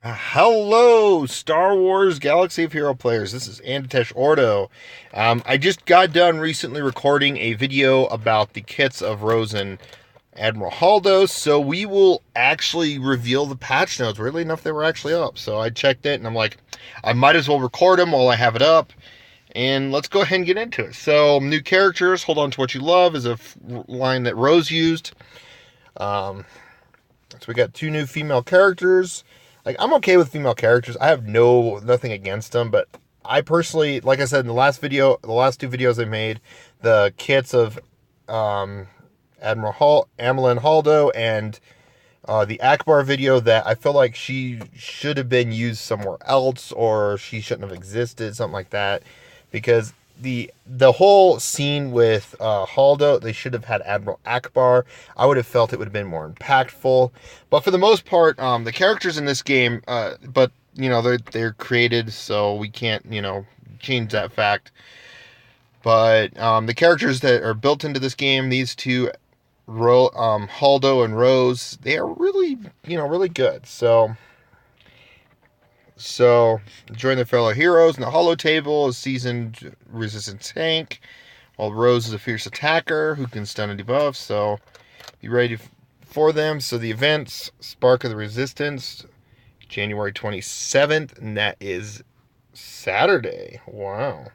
Hello, Star Wars Galaxy of Hero players. This is Anditesh Ordo. I just got done recently recording a video about the kits of Rose and Admiral Haldo, so we will actually reveal the patch notes. Weirdly enough, they were actually up, so I checked it, and I'm like, I might as well record them while I have it up, and let's go ahead and get into it. So, new characters, Hold On to What You Love is a line that Rose used. So we got two new female characters. Like, I'm okay with female characters. I have nothing against them, but I personally, like I said in the last two videos I made, the kits of Amelin Haldo and the Akbar video, that I feel like she should have been used somewhere else, or she shouldn't have existed, something like that, because the whole scene with Haldo, they should have had Admiral Akbar. I would have felt it would have been more impactful. But for the most part, the characters in this game, but they're created, so we can't change that fact. But the characters that are built into this game, these two, Haldo and Rose, they are really really good. So, join the fellow heroes in the holo table, a seasoned resistant tank, while Rose is a fierce attacker who can stun and debuff, so be ready for them. So the events, Spark of the Resistance, January 27th, and that is Saturday. Wow.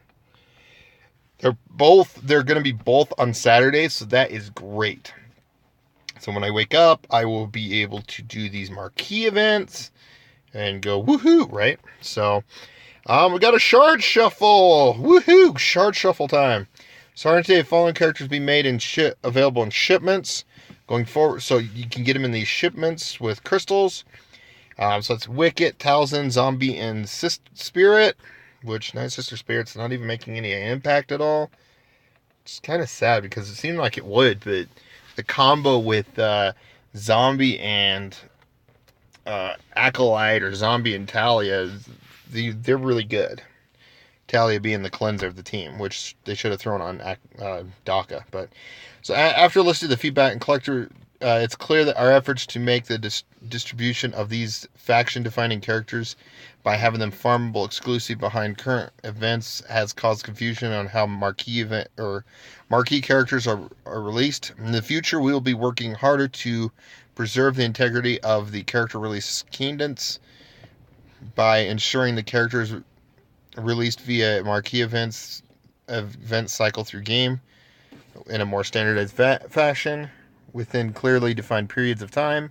They're going to be both on Saturday, so that is great. So when I wake up, I will be able to do these marquee events and go woohoo, right? So, we got a shard shuffle. Woohoo! Shard shuffle time. Starting today, following characters be made and available in shipments going forward. So you can get them in these shipments with crystals. So it's Wicket, Talzin, Zombie, and Spirit. Which Night Sister Spirit's not even making any impact at all. It's kind of sad because it seemed like it would, but the combo with Zombie and Acolyte, or Zombie and Talia, they're really good. Talia being the cleanser of the team, which they should have thrown on Daka. But so after listening to the feedback and collector, it's clear that our efforts to make the distribution of these faction-defining characters by having them farmable exclusive behind current events has caused confusion on how marquee characters are released. In the future, we will be working harder to preserve the integrity of the character release cadence by ensuring the characters released via marquee event cycle through game in a more standardized fashion within clearly defined periods of time.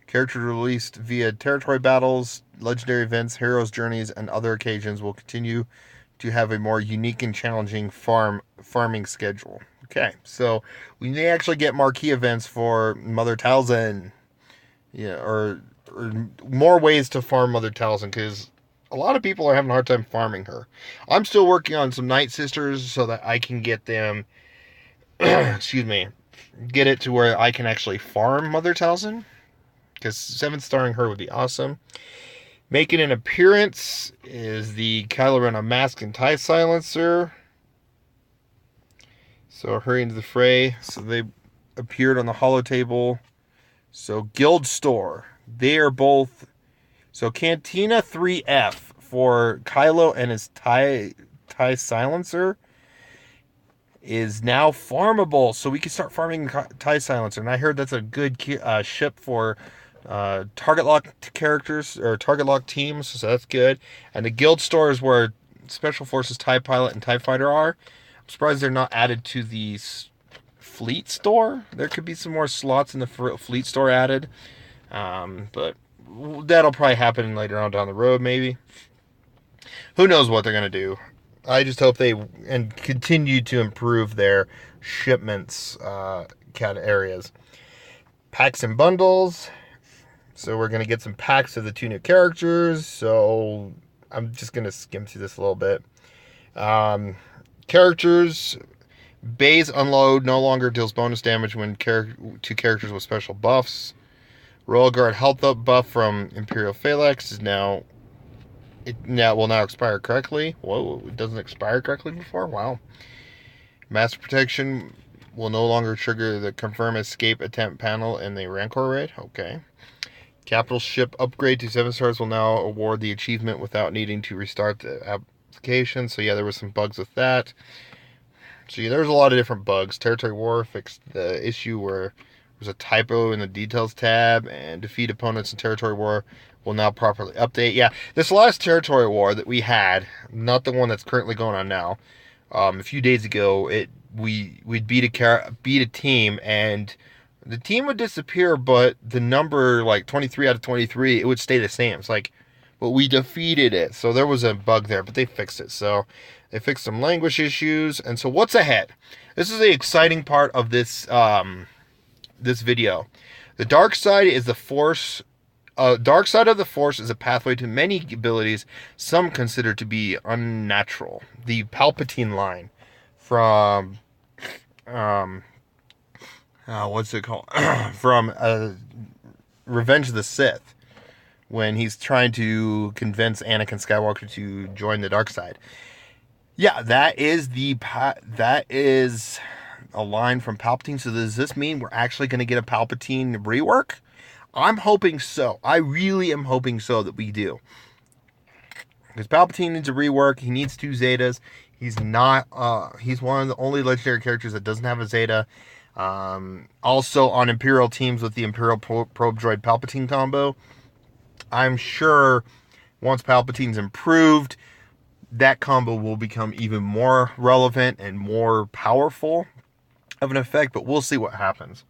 Characters released via territory battles, legendary events, heroes' journeys, and other occasions will continue to have a more unique and challenging farming schedule. Okay, so we may actually get marquee events for Mother Talzin, or more ways to farm Mother Talzin, because a lot of people are having a hard time farming her. I'm still working on some Night Sisters so that I can get them, excuse me, get it to where I can actually farm Mother Talzin, because 7th starring her would be awesome. Making an appearance is the Kylo Ren Unmasked and TIE Silencer. So hurry into the fray. So they appeared on the holo table. So Guild Store. They are both. So Cantina 3F for Kylo and his TIE Silencer is now farmable. So we can start farming TIE Silencer. And I heard that's a good ship for target lock characters or target lock teams. So that's good. And the Guild Store is where Special Forces TIE Pilot and TIE Fighter are. I'm surprised they're not added to the Fleet Store. There could be some more slots in the Fleet Store added, but that'll probably happen later on down the road, maybe. Who knows what they're going to do. I just hope they continue to improve their shipments areas. Packs and bundles. So we're going to get some packs of the two new characters. So I'm just going to skim through this a little bit. Characters. Baze Unload no longer deals bonus damage when to characters with special buffs. Royal Guard health up buff from Imperial Phalanx will now expire correctly. Whoa, it doesn't expire correctly before? Wow. Master Protection will no longer trigger the confirm escape attempt panel in the Rancor raid. Okay. Capital ship upgrade to 7 stars will now award the achievement without needing to restart the application. So yeah, there was some bugs with that. So yeah, there's a lot of different bugs. Territory War fixed the issue where there's a typo in the details tab, and defeat opponents in Territory War will now properly update. Yeah, this last Territory War that we had, not the one that's currently going on now, a few days ago, we'd beat a team, and the team would disappear, but the number, like 23 out of 23, it would stay the same. It's like, but we defeated it. So there was a bug there, but they fixed it. So they fixed some language issues. And so what's ahead? This is the exciting part of this this video. The dark side is the Force. Dark side of the Force is a pathway to many abilities some consider to be unnatural. The Palpatine line from what's it called? From Revenge of the Sith, when he's trying to convince Anakin Skywalker to join the dark side. Yeah, that is a line from Palpatine. So does this mean we're actually going to get a Palpatine rework? I'm hoping so. I really am hoping so that we do. Because Palpatine needs a rework. He needs 2 Zetas. He's not. He's one of the only legendary characters that doesn't have a Zeta. Also on Imperial teams with the Imperial Probe Droid Palpatine combo. I'm sure once Palpatine's improved, that combo will become even more relevant and more powerful of an effect, but we'll see what happens.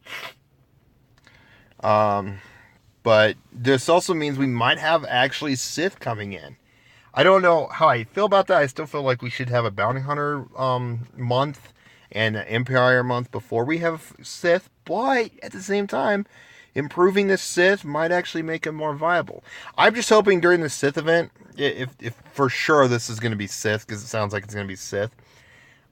But this also means we might have actually Sith coming in. I don't know how I feel about that. I still feel like we should have a Bounty Hunter month and an Empire month before we have Sith, but at the same time, improving the Sith might actually make it more viable. I'm just hoping during the Sith event, if for sure this is going to be Sith, because it sounds like it's going to be Sith,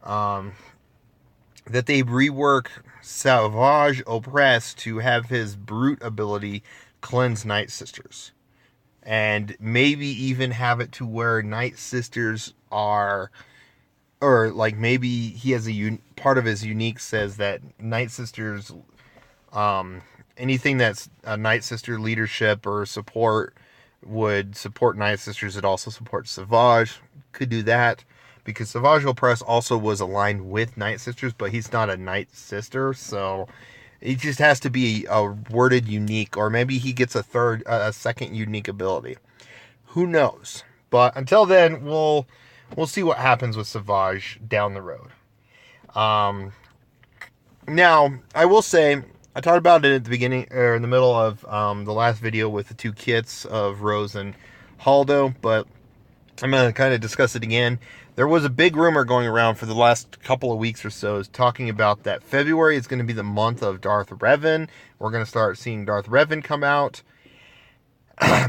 that they rework SWGOH Oppress to have his brute ability cleanse Night Sisters. And maybe even have it to where Night Sisters are, or like maybe he has part of his unique says that Night Sisters, anything that's a Night Sister leadership or support would support Night Sisters. It also supports SWGOH. Could do that. Because SWGOH Oppress also was aligned with Night Sisters, but he's not a Night Sister, so it just has to be a worded unique, or maybe he gets a second unique ability. Who knows? But until then, we'll see what happens with SWGOH down the road. Now, I will say, I talked about it at the beginning, or in the middle of the last video with the 2 kits of Rose and Haldo, but I'm going to kind of discuss it again. There was a big rumor going around for the last couple of weeks or so talking about that February is going to be the month of Darth Revan. We're going to start seeing Darth Revan come out.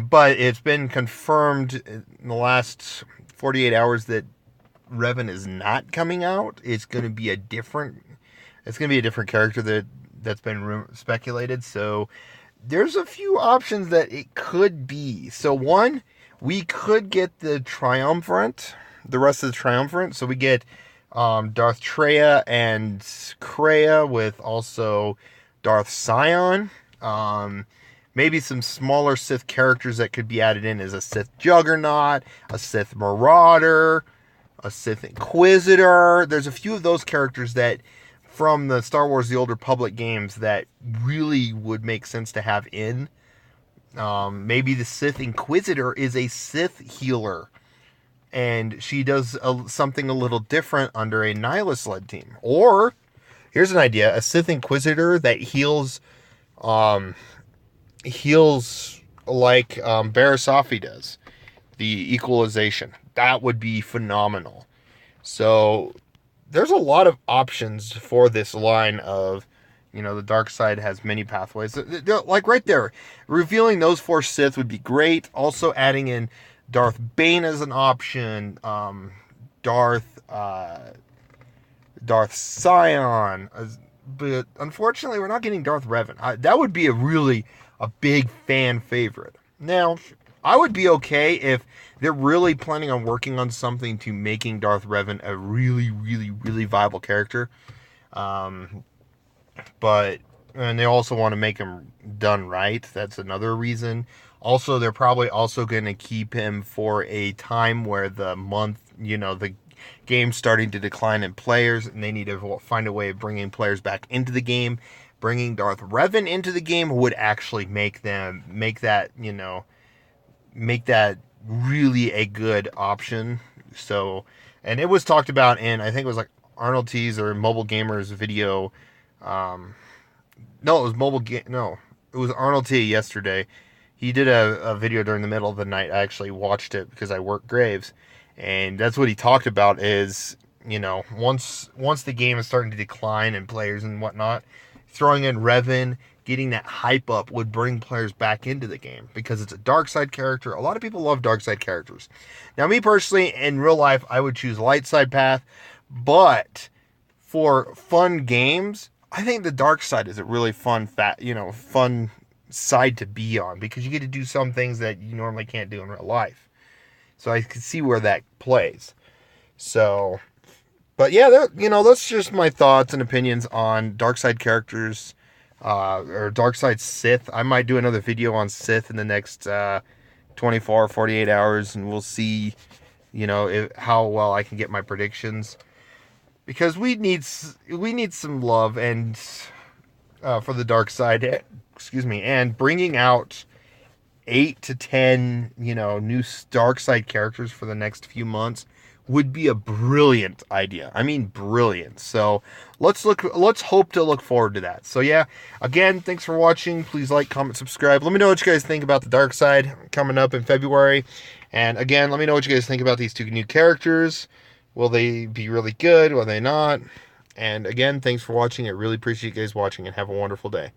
But it's been confirmed in the last 48 hours that Revan is not coming out. It's going to be a different character that's been speculated. So there's a few options that it could be. So one, we could get the rest of the Triumvirate. So we get Darth Traya and Kreia with also Darth Sion. Maybe some smaller Sith characters that could be added in as a Sith Juggernaut, a Sith Marauder, a Sith Inquisitor. There's a few of those characters that from the Star Wars The Old Republic games that really would make sense to have in. Maybe the Sith Inquisitor is a Sith healer, and she does something a little different under a Nihilist-led team. Or, here's an idea, a Sith Inquisitor that heals like Barasafi does. The equalization. That would be phenomenal. So, there's a lot of options for this line of, the dark side has many pathways. Like right there, revealing those 4 Sith would be great. Also adding in Darth Bane as an option, Darth Sion, but unfortunately we're not getting Darth Revan. That would be a big fan favorite. Now, I would be okay if they're really planning on working on something to making Darth Revan a really, really, really viable character. But and they also want to make him done right. That's another reason. Also, they're probably also going to keep him for a time where the month, the game's starting to decline in players, and they need to find a way of bringing players back into the game. Bringing Darth Revan into the game would actually make that really a good option. So, and it was talked about in, I think it was like Arnold T's or Mobile Gamer's video. No, it was Arnold T yesterday. He did a video during the middle of the night. I actually watched it because I work Graves, and that's what he talked about is, once the game is starting to decline in players and whatnot, throwing in Revan, getting that hype up would bring players back into the game because it's a dark side character. A lot of people love dark side characters. Now, me personally, in real life, I would choose light side path, but for fun games, I think the dark side is a really fun side to be on because you get to do some things that you normally can't do in real life. So I can see where that plays. So, but yeah, that's just my thoughts and opinions on dark side characters, or dark side Sith. I might do another video on Sith in the next 24 or 48 hours, and we'll see, how well I can get my predictions. Because we need some love and for the dark side, and bringing out 8 to 10, new dark side characters for the next few months would be a brilliant idea. I mean, brilliant. So let's hope to look forward to that. So yeah, again, thanks for watching. Please like, comment, subscribe. Let me know what you guys think about the dark side coming up in February. And again, let me know what you guys think about these 2 new characters. Will they be really good? Will they not? And again, thanks for watching. I really appreciate you guys watching, and have a wonderful day.